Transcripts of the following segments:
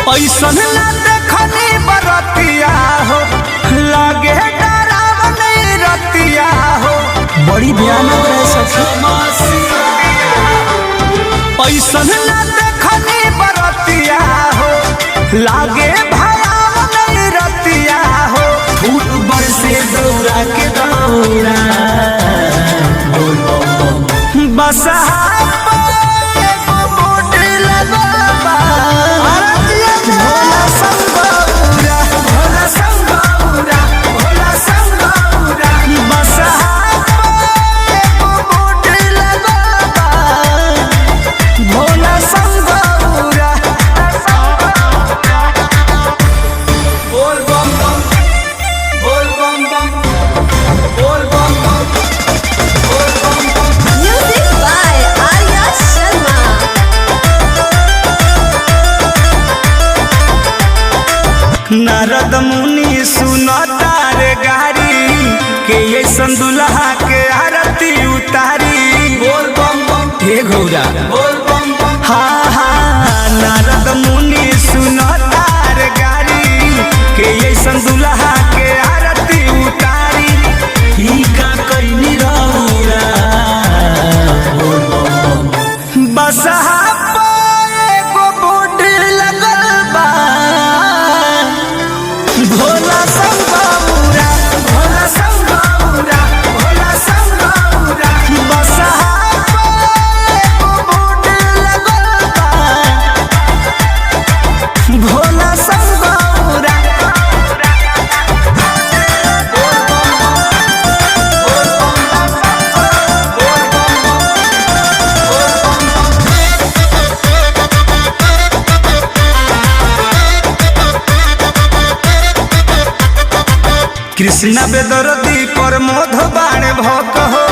ऐसन ना देखनी बरतिया हो, लागे डरावनी रतिया हो। बड़ी भयानक है सखी। ऐसन ना देखनी बरतिया हो, लागे भयावनी रतिया हो। फूट बरसे दौरा के दौरा बस नारद मुनि सुनता रे गारी के ऐसन दुल्हा के आरती उतारी। बोल बम बम हे घोड़ा बोल बम बम। हाँ हाँ नारद मुनि सुनता रे गारी के ऐसन दुल्हा के आरती उतारी। ही का कइनी रौरा बोल बम बम। बस एगो बोर्ड लगल बा, भोला संगौरा भोला संगौरा भोला संगौरा। बस एगो बोर्ड लगल बा, भोला संगौरा। कृष्ण बेदर्दी पर मोध बाणे भक हो,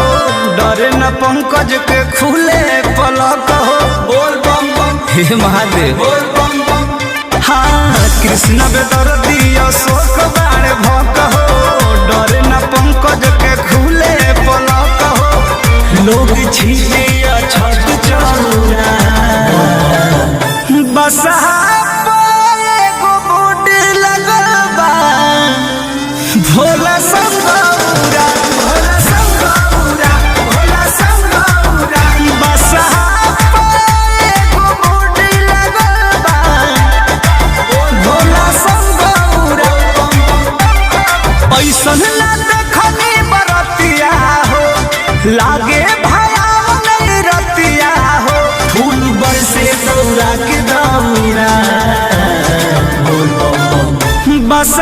डरे न पंकज के खुले पलक हो। बोल बम बम हे महादेव बोल बम बम। हाँ कृष्ण बेदर्दी अशोक बाणे भक हो, डरे न पंकज के खुले पलक हो। लोग छीने छठ चौरा बस एगो बोर्ड लगल बा, भोला संगौरा भोला संगौरा भोला संगौरा। बस एगो बोर्ड लगल बा, भोला संगौरा। ऐसन ना देखनी बरतिया हो, लागे भयावनी रतिया हो। फूल बरसे दौरा के दौरा बोल बम बम। बस